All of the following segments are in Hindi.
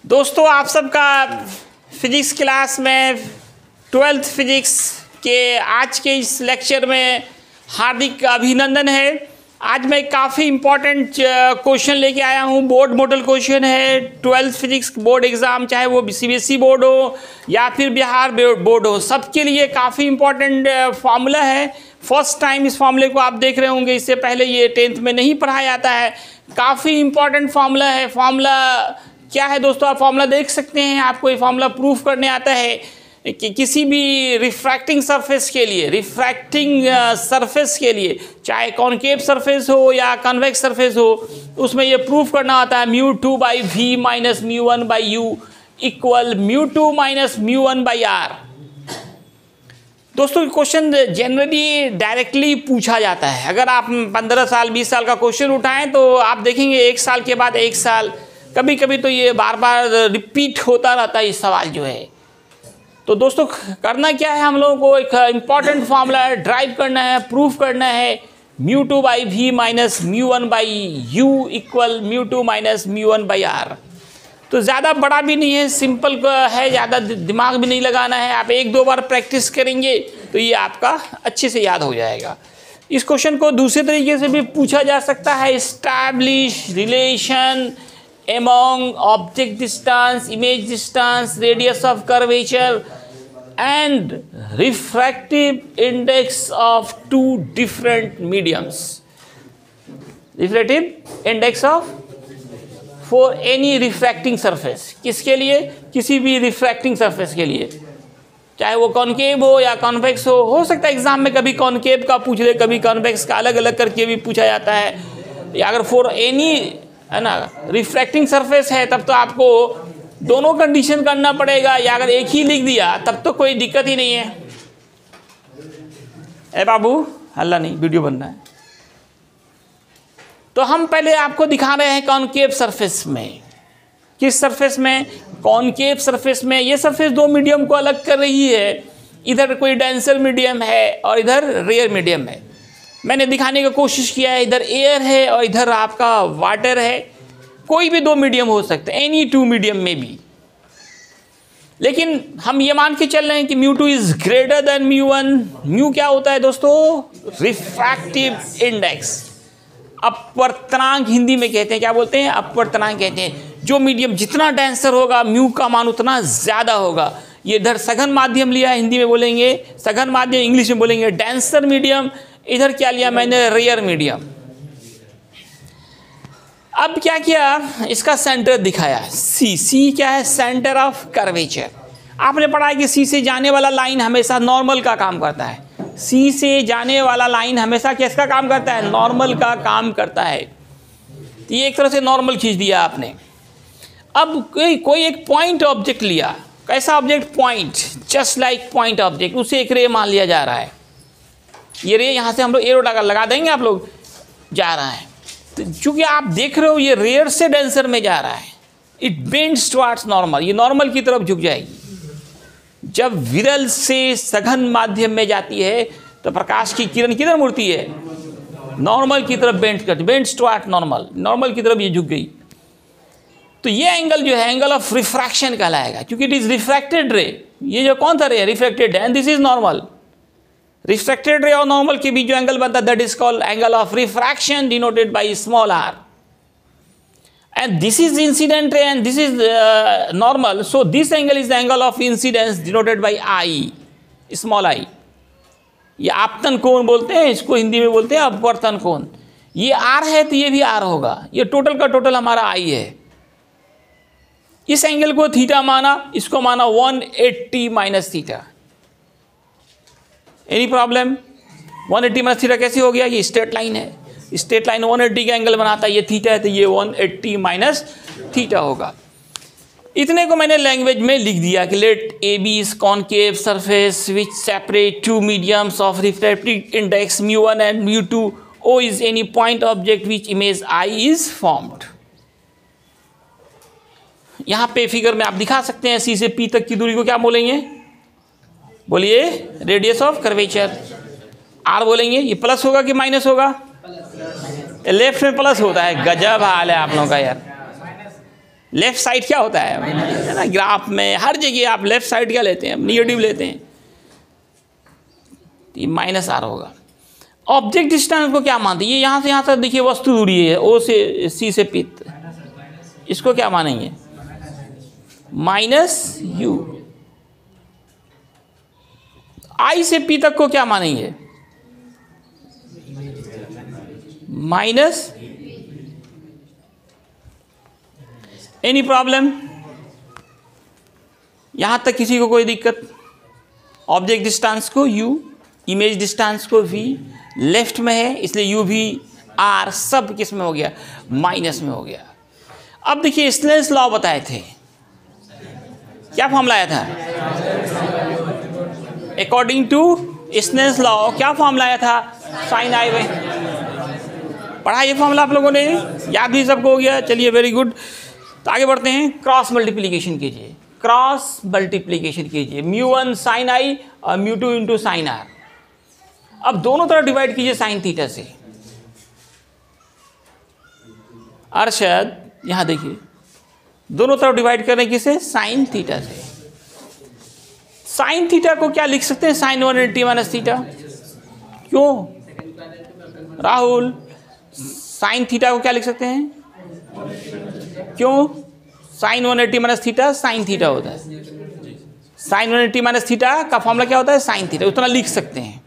दोस्तों, आप सबका फिजिक्स क्लास में 12th फिजिक्स के आज के इस लेक्चर में हार्दिक अभिनंदन है। आज मैं काफ़ी इम्पोर्टेंट क्वेश्चन लेके आया हूँ। बोर्ड मॉडल क्वेश्चन है। 12th फिजिक्स बोर्ड एग्ज़ाम, चाहे वो सीबीएसई बोर्ड हो या फिर बिहार बोर्ड हो, सबके लिए काफ़ी इम्पोर्टेंट फार्मूला है। फर्स्ट टाइम इस फार्मूले को आप देख रहे होंगे, इससे पहले ये 10th में नहीं पढ़ाया जाता है। काफ़ी इम्पोर्टेंट फार्मूला है। फार्मूला क्या है दोस्तों, आप फार्मूला देख सकते हैं। आपको ये फार्मूला प्रूफ करने आता है कि किसी भी रिफ्रैक्टिंग सरफेस के लिए चाहे कॉनकेव सरफेस हो या कन्वेक्स सरफेस हो, उसमें ये प्रूफ करना आता है μ2/v minus μ1/u equal μ2 minus μ1/r। दोस्तों, क्वेश्चन जनरली डायरेक्टली पूछा जाता है। अगर आप 15 साल 20 साल का क्वेश्चन उठाएं तो आप देखेंगे 1 साल के बाद 1 साल, कभी कभी तो ये बार बार रिपीट होता रहता है ये सवाल जो है। तो दोस्तों, करना क्या है, हम लोगों को एक इम्पॉर्टेंट फार्मूला ड्राइव करना है, प्रूफ करना है μ2/v minus μ1/u equal μ2 minus μ1/r। तो ज़्यादा बड़ा भी नहीं है, सिंपल है, ज़्यादा दिमाग भी नहीं लगाना है। आप 1-2 बार प्रैक्टिस करेंगे तो ये आपका अच्छे से याद हो जाएगा। इस क्वेश्चन को दूसरे तरीके से भी पूछा जा सकता है। Establish relation among object distance, image distance, radius of curvature and refractive index of two different mediums. Refractive index of for any refracting surface, किसके लिए? किसी भी रिफ्रैक्टिंग सरफेस के लिए, चाहे वो कॉनकेव हो या कॉन्वेक्स हो सकता है एग्जाम में कभी कॉनकेव का पूछ ले, कभी कॉन्वेक्स का, अलग अलग करके भी पूछा जाता है। या अगर फॉर एनी है ना रिफ्रैक्टिंग सरफेस है तब तो आपको दोनों कंडीशन करना पड़ेगा, या अगर एक ही लिख दिया तब तो कोई दिक्कत ही नहीं है। ए बाबू, हल्ला नहीं, वीडियो बनना है। तो हम पहले आपको दिखा रहे हैं कॉनकेव सरफेस में। किस सरफेस में? कॉनकेव सरफेस में। ये सरफेस दो मीडियम को अलग कर रही है। इधर कोई डेंसर मीडियम है और इधर रेयर मीडियम है। मैंने दिखाने की कोशिश किया है, इधर एयर है और इधर आपका वाटर है। कोई भी दो मीडियम हो सकते हैं, एनी टू मीडियम में भी। लेकिन हम ये मान के चल रहे हैं कि μ2 इज ग्रेटर देन μ1। म्यू क्या होता है दोस्तों? रिफ्रैक्टिव इंडेक्स, अपवर्तनांक हिंदी में कहते हैं। क्या बोलते हैं? अपवर्तनांक कहते हैं। जो मीडियम जितना डेंसर होगा म्यू का मान उतना ज़्यादा होगा। ये इधर सघन माध्यम लिया है, हिंदी में बोलेंगे सघन माध्यम, इंग्लिश में बोलेंगे डेंसर मीडियम। इधर क्या लिया मैंने? Rare medium. अब क्या किया, इसका सेंटर दिखाया। सी क्या है? Centre of curvature. आपने पढ़ा है कि सी से जाने वाला लाइन हमेशा नॉर्मल का काम करता है। सी से जाने वाला लाइन हमेशा किसका काम करता है? नॉर्मल का काम करता है। तो ये एक तरह से नॉर्मल खींच दिया आपने। अब कोई एक पॉइंट ऑब्जेक्ट लिया। कैसा object? Point, just like point object. उसे एक रे मान लिया जा रहा है। ये रे यहाँ से हम लोग एरो लगा देंगे, आप लोग जा रहा है। तो चूंकि आप देख रहे हो ये रेयर से डेंसर में जा रहा है, इट बेंड्स टुवर्ड्स नॉर्मल। ये नॉर्मल की तरफ झुक जाएगी। जब विरल से सघन माध्यम में जाती है तो प्रकाश की किरण किधर मुड़ती है? नॉर्मल की तरफ बेंड्स टुवर्ड्स नॉर्मल, नॉर्मल की तरफ ये झुक गई। तो ये एंगल जो है एंगल ऑफ रिफ्रैक्शन कहलाएगा, क्योंकि इट इज रिफ्रैक्टेड रे। ये जो कौन सा रे? रिफ्रैक्टेड है, and this is normal. Refracted रे और नॉर्मल के बीच जो एंगल बनता है that is called angle of refraction, denoted by small r। And this is incident ray and this is normal, so this angle is the angle of incidence denoted by i, small i। ये आपतन कोण बोलते हैं इसको, हिंदी में बोलते हैं अपवर्तन कोण। ये r है तो ये भी r होगा। ये टोटल का टोटल हमारा i है। इस एंगल को थीटा माना, इसको माना 180 minus theta. Any problem? 180 minus theta कैसे हो गया? ये स्ट्रेट लाइन है। स्ट्रेट लाइन 180 का एंगल बनाता है। ये थीटा है तो ये 180 माइनस थीटा होगा। इतने को मैंने लैंग्वेज में लिख दिया कि let A B is concave surface which separate two mediums of refractive index μ1 and μ2। O is any point object which image I is formed. यहाँ पे फिगर में आप दिखा सकते हैं सी से पी तक की दूरी को क्या बोलेंगे? बोलिए, रेडियस ऑफ कर्वेचर। आर बोलेंगे। ये प्लस होगा कि माइनस होगा? लेफ्ट में प्लस होता है। गजब हाल है आप लोगों का यार। लेफ्ट साइड क्या होता है ना, ग्राफ में हर जगह आप लेफ्ट साइड क्या लेते हैं, निगेटिव लेते हैं, ये माइनस आर होगा। ऑब्जेक्ट डिस्टेंस को क्या मानते हैं, ये यहाँ से यहाँ तक देखिए वस्तु दूरी है ओ से सी से पी, इसको क्या मानेंगे, माइनस यू। आई से पी तक को क्या मानेंगे, माइनस। एनी प्रॉब्लम, यहां तक किसी को कोई दिक्कत। ऑब्जेक्ट डिस्टेंस को u, इमेज डिस्टेंस को v, लेफ्ट में है इसलिए u v r सब किस में हो गया, माइनस में हो गया। अब देखिए स्नेल्स लॉ बताए थे, क्या फॉर्मूला आया था, अकॉर्डिंग टू स्नेल्स लॉ क्या फॉर्मूला आया था, साइन आई बाई, पढ़ा ये फॉर्मूला आप लोगों ने, याद भी सबको हो गया, चलिए वेरी गुड। तो आगे बढ़ते हैं, क्रॉस मल्टीप्लिकेशन कीजिए, क्रॉस मल्टीप्लिकेशन कीजिए, म्यू1 साइन आई और म्यू2 इंटू साइन आर। अब दोनों तरफ डिवाइड कीजिए साइन थीटा से। अरशद यहां देखिए, दोनों तरफ डिवाइड कर रहे हैं किसे, साइन थीटा से। साइन थीटा को क्या लिख सकते हैं, साइन 180 माइनस थीटा। क्यों राहुल, साइन थीटा को क्या लिख सकते हैं, क्यों, sine 180 minus theta sine theta होता है, साइन 180 माइनस थीटा का फॉर्मूला क्या होता है, साइन थीटा, उतना लिख सकते हैं।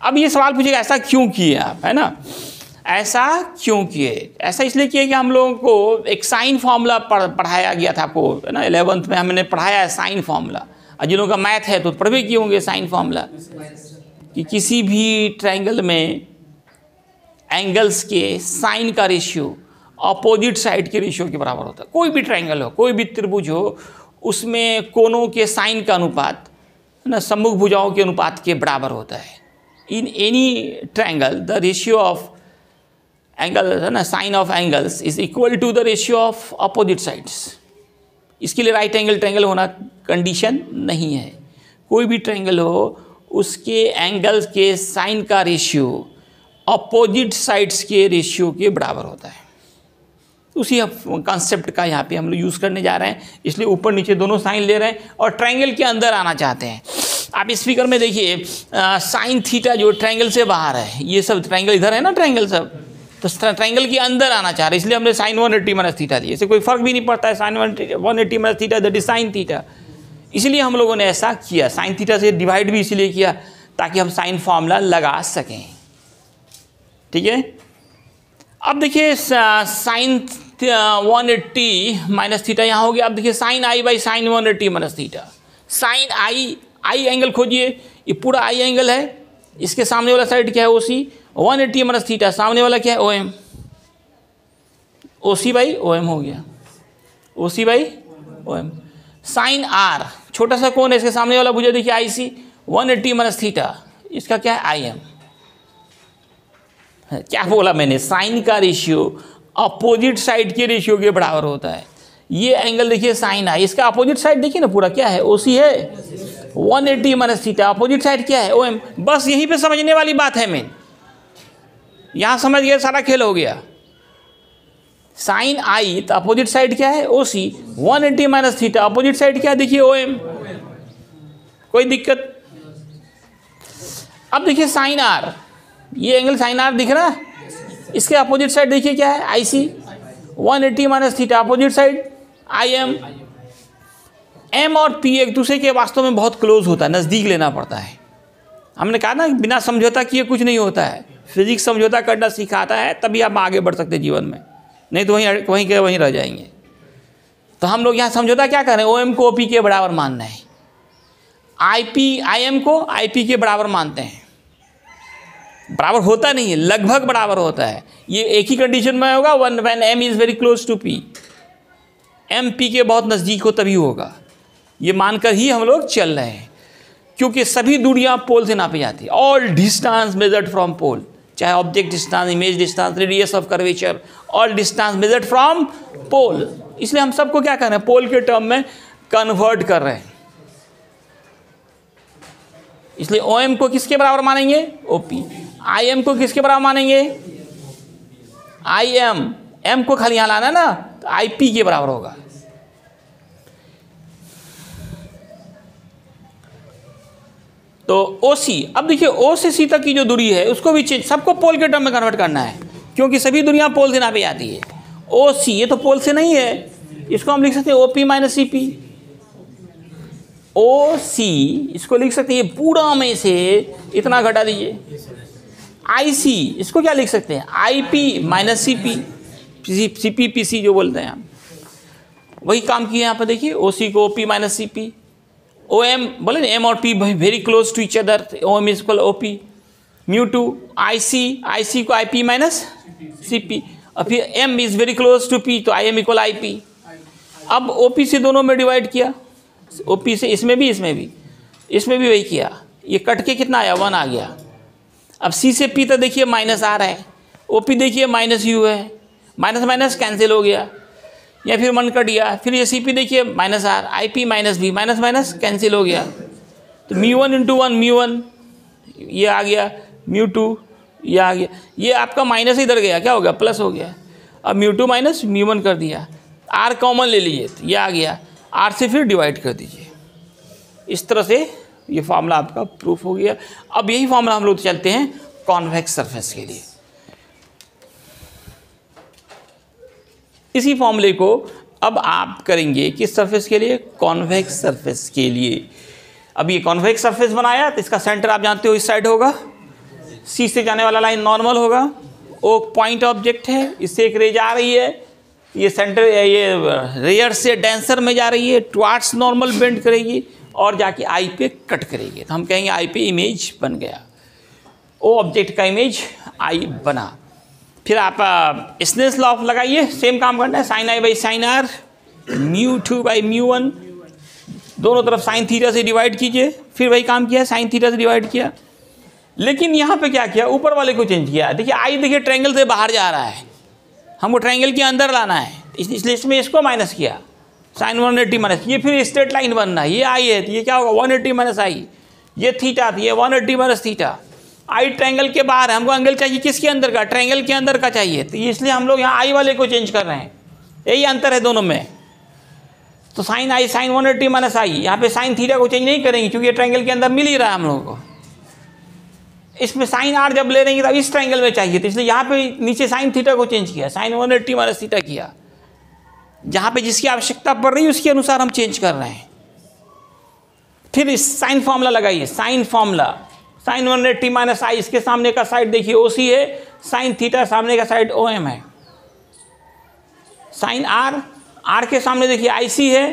अब ये सवाल पूछेगा ऐसा क्यों किए आप, है ना, ऐसा क्यों किए, ऐसा इसलिए किए कि हम लोगों को एक साइन फार्मूला पढ़ाया गया था आपको, है ना, 11th में हमने पढ़ाया है साइन फार्मूला, और जिन लोगों का मैथ है तो पढ़ भी किए होंगे साइन फार्मूला, कि किसी भी ट्रायंगल में एंगल्स के साइन का रेशियो अपोजिट साइड के रेशियो के बराबर होता है। कोई भी ट्रायंगल हो, कोई भी त्रिभुज हो, उसमें कोनों के साइन का अनुपात, है ना, सम्मुख भुजाओं के अनुपात के बराबर होता है। In any triangle the ratio of angle, है ना, sine of angles is equal to the ratio of opposite sides. इसके लिए राइट एंगल ट्रायंगल होना कंडीशन नहीं है, कोई भी ट्रायंगल हो उसके एंगल्स के साइन का रेशियो अपोजिट साइड्स के रेशियो के बराबर होता है। उसी कॉन्सेप्ट का यहाँ पे हम लोग यूज़ करने जा रहे हैं, इसलिए ऊपर नीचे दोनों साइन ले रहे हैं और ट्रायंगल के अंदर आना चाहते हैं। आप इस फिगर में देखिए साइन थीटा जो ट्रायंगल से बाहर है, ये सब ट्रायंगल इधर है ना, ट्रायंगल सब, तो ट्रायंगल के अंदर आना चाह रहे हैं, इसलिए हमने साइन 180 माइनस थीटा दिया। इससे कोई फर्क भी नहीं पड़ता है, sine 180 minus theta that is sine theta, इसलिए हम लोगों ने ऐसा किया, साइन थीटा से डिवाइड भी इसलिए किया ताकि हम साइन फॉर्मूला लगा सकें। ठीक है, अब देखिए साइन 180 माइनस थीटा यहाँ हो गया। अब देखिए sine I by sine 180 minus theta, sine I angle खोजिए, ये पूरा आई एंगल है, इसके सामने वाला साइड क्या है, ओसी, 180 माइनस थीटा, सामने वाला क्या है, ओएम, ओसी बाई ओएम हो गया, ओसी बाई ओएम। साइन आर छोटा सा कौन है, इसके सामने वाला भुजा देखिए आईसी, 180 माइनस थीटा, इसका क्या है, आई एम। क्या बोला मैंने, साइन का रेशियो अपोजिट साइड के रेशियो के बराबर होता है। ये एंगल देखिए साइन आई, इसका अपोजिट साइड देखिए ना पूरा क्या है, ओसी है, 180 माइनस थीटा, अपोजिट साइड क्या है, ओएम। बस यहीं पे समझने वाली बात है मेन, यहां समझ गए, सारा खेल हो गया। साइन आई तो अपोजिट साइड क्या है, OC, 180 minus theta, opposite side क्या है, देखिए ओएम, कोई दिक्कत। अब देखिए साइन आर, ये एंगल साइन आर दिख रहा है, इसके अपोजिट साइड देखिए क्या है, IC, 180 minus theta, opposite side I M. M और पी एक दूसरे के वास्तव में बहुत क्लोज होता है, नज़दीक लेना पड़ता है। हमने कहा ना बिना समझौता किए कुछ नहीं होता है, फिजिक्स समझौता करना सिखाता है, तभी आप आगे बढ़ सकते हैं जीवन में, नहीं तो वहीं के वहीं रह जाएंगे। तो हम लोग यहाँ समझौता क्या कर रहे हैं, ओ एम को ओ पी के बराबर मानना है, आई एम को आई पी के बराबर मानते हैं। बराबर होता नहीं है, लगभग बराबर होता है, ये एक ही कंडीशन में होगा, when M is very close to P, M P के बहुत नज़दीक हो तभी होगा, ये मानकर ही हम लोग चल रहे हैं, क्योंकि सभी दूरियां पोल से नापी जाती है। All distance measured from pole, चाहे object distance, image distance, radius of curvature, all distance measured from pole. इसलिए हम सबको क्या कर रहे हैं, पोल के टर्म में कन्वर्ट कर रहे हैं। इसलिए ओ एम को किसके बराबर मानेंगे, ओ पी। आई एम को किसके बराबर मानेंगे, आई एम। एम को खाली यहाँ लाना है ना, तो आई पी के बराबर होगा, तो ओ सी, अब देखिए ओ से सी तक की जो दूरी है उसको भी चेंज, सबको पोल के टर्म में कन्वर्ट करना है, क्योंकि सभी दूरियां पोल से नापी जाती है। ओ सी ये तो पोल से नहीं है, इसको हम लिख सकते हैं O P minus C P. O C इसको लिख सकते हैं पूरा में से इतना घटा दीजिए। आई सी इसको क्या लिख सकते हैं, I P minus C P, C P P C जो बोलते हैं हम, वही काम किया यहाँ पर। देखिए ओ सी को O P minus C P, O M बोले ना एम और P very close to each other, O M is equal O P, mu two I C को I P minus C P, और फिर M is very close to P तो I M equal I P. अब ओ पी से दोनों में डिवाइड किया, ओ पी से इसमें भी इसमें भी वही किया, ये कट के कितना आया 1 आ गया। अब सी से पी तो देखिए माइनस आ रहा है, ओ पी देखिए माइनस यू है, माइनस माइनस कैंसिल हो गया, या फिर 1 कट गया, फिर ये सी पी देखिए minus R, I P minus B, minus minus cancel हो गया, तो म्यू 1 इंटू 1 म्यू 1 ये आ गया, म्यू 2 ये आ गया, ये आपका माइनस इधर गया, क्या हो गया प्लस हो गया। अब म्यू 2 माइनस म्यू 1 कर दिया, आर कॉमन ले लीजिए तो ये आ गया, आर से फिर डिवाइड कर दीजिए। इस तरह से ये फार्मूला आपका प्रूफ हो गया। अब यही फार्मूला हम लोग चलते हैं कॉन्वेक्स सरफेस के लिए। इसी फॉर्मूले को अब आप करेंगे किस सरफेस के लिए, कॉन्वेक्स सरफेस के लिए। अब ये कॉन्वेक्स सरफेस बनाया तो इसका सेंटर आप जानते हो इस साइड होगा, सी से जाने वाला लाइन नॉर्मल होगा, ओ पॉइंट ऑब्जेक्ट है, इससे एक रे जा रही है, ये सेंटर ये रेयर से डेंसर में जा रही है, टुवार्ड्स नॉर्मल बेंड करेगी और जाके आई पे कट करेगी, तो हम कहेंगे आई पे इमेज बन गया, ओ ऑब्जेक्ट का इमेज आई बना। फिर आप स्नेल्स लॉ लगाइए, सेम काम करना है, sine I by sine R, mu 2 by mu 1, दोनों तरफ साइन थीटा से डिवाइड कीजिए, फिर वही काम किया, साइन थीटा से डिवाइड किया। लेकिन यहाँ पे क्या किया, ऊपर वाले को चेंज किया। देखिए आई देखिए ट्रायंगल से बाहर जा रहा है, हमको ट्रायंगल के अंदर लाना है, इसलिए इसमें इसको माइनस किया, साइन 180 माइनस, ये फिर स्ट्रेट लाइन बनना है, ये आई है तो ये क्या होगा 180 माइनस आई, ये थीटा थी, ये 180 माइनस थीटा। आई ट्रायंगल के बाहर है, हमको एंगल चाहिए किसके अंदर का, ट्रायंगल के अंदर का चाहिए, तो इसलिए हम लोग यहाँ आई वाले को चेंज कर रहे हैं, यही अंतर है दोनों में। तो साइन आई साइन 180 माइनस आई, यहाँ पे साइन थीटा को चेंज नहीं करेंगे क्योंकि ये ट्रायंगल के अंदर मिल ही रहा है हम लोगों को। इसमें साइन आर जब ले रहेंगे तब इस ट्रायंगल में चाहिए, तो इसलिए यहाँ पे नीचे साइन थीटा को चेंज किया, साइन 180 माइनस थीटा किया, जहाँ पे जिसकी आवश्यकता पड़ रही है उसके अनुसार हम चेंज कर रहे हैं। फिर इस साइन फॉर्मूला लगाइए, साइन फॉर्मूला, साइन 180 माइनस आई, इसके सामने का साइड देखिए ओ सी है, साइन थीटा सामने का साइड ओ एम है, साइन आर, आर के सामने देखिए आई सी है,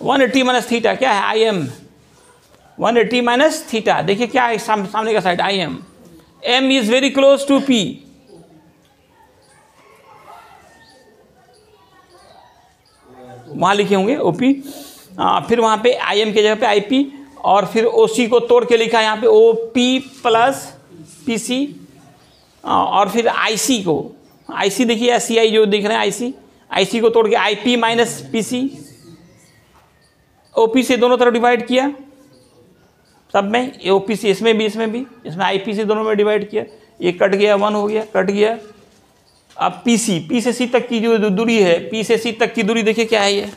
180 माइनस थीटा क्या है आई एम, 180 माइनस थीटा देखिए क्या है सामने का side I M, M is very close to P, वहाँ लिखे होंगे ओ पी, फिर वहाँ पे आई एम की जगह पे आई पी, और फिर ओ सी को तोड़ के लिखा है यहाँ पे O P plus P C, और फिर आई सी को, आई सी देखिए सी आई जो दिख रहे हैं आई सी को तोड़ के I P minus P C, O P से दोनों तरफ डिवाइड किया सब में, ओ पी सी इसमें भी इसमें आई पी से दोनों में डिवाइड किया, ये कट गया 1 हो गया, कट गया। अब पी से सी तक की जो दूरी है, पी से सी तक की दूरी देखिए क्या है, ये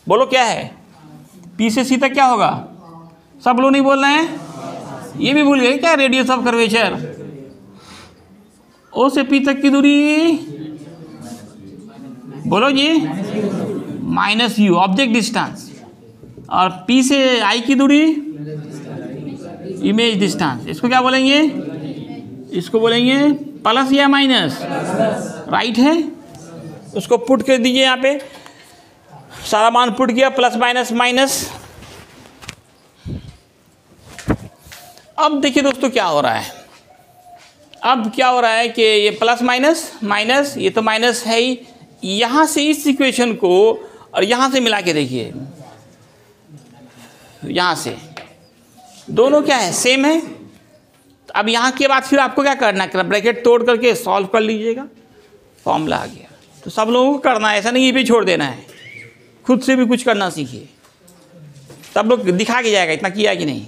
बोलो क्या है, पी से सी तक क्या होगा, सब लोग नहीं बोल रहे हैं, ये भी भूल गए क्या, रेडियस ऑफ कर्वेचर। ओ से पी तक की दूरी बोलो जी माइनस यू ऑब्जेक्ट डिस्टेंस, और पी से आई की दूरी इमेज डिस्टेंस, इसको क्या बोलेंगे, इसको बोलेंगे प्लस या माइनस, राइट है, उसको पुट कर दीजिए, यहाँ पे सारा मान पुट किया, प्लस माइनस माइनस। अब देखिए दोस्तों क्या हो रहा है, अब क्या हो रहा है कि ये प्लस माइनस माइनस, ये तो माइनस है ही, यहाँ से इस इक्वेशन को और यहाँ से मिला के देखिए, यहाँ से दोनों क्या है सेम है। अब यहाँ के बाद फिर आपको क्या करना है, ब्रैकेट तोड़ करके सॉल्व कर लीजिएगा, फॉर्मूला आ गया। तो सब लोगों को करना है, ऐसा नहीं ये भी छोड़ देना है, खुद से भी कुछ करना सीखिए, सब लोग दिखा के जाएगा इतना किया कि नहीं।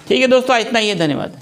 ठीक है दोस्तों, इतना ही है, धन्यवाद।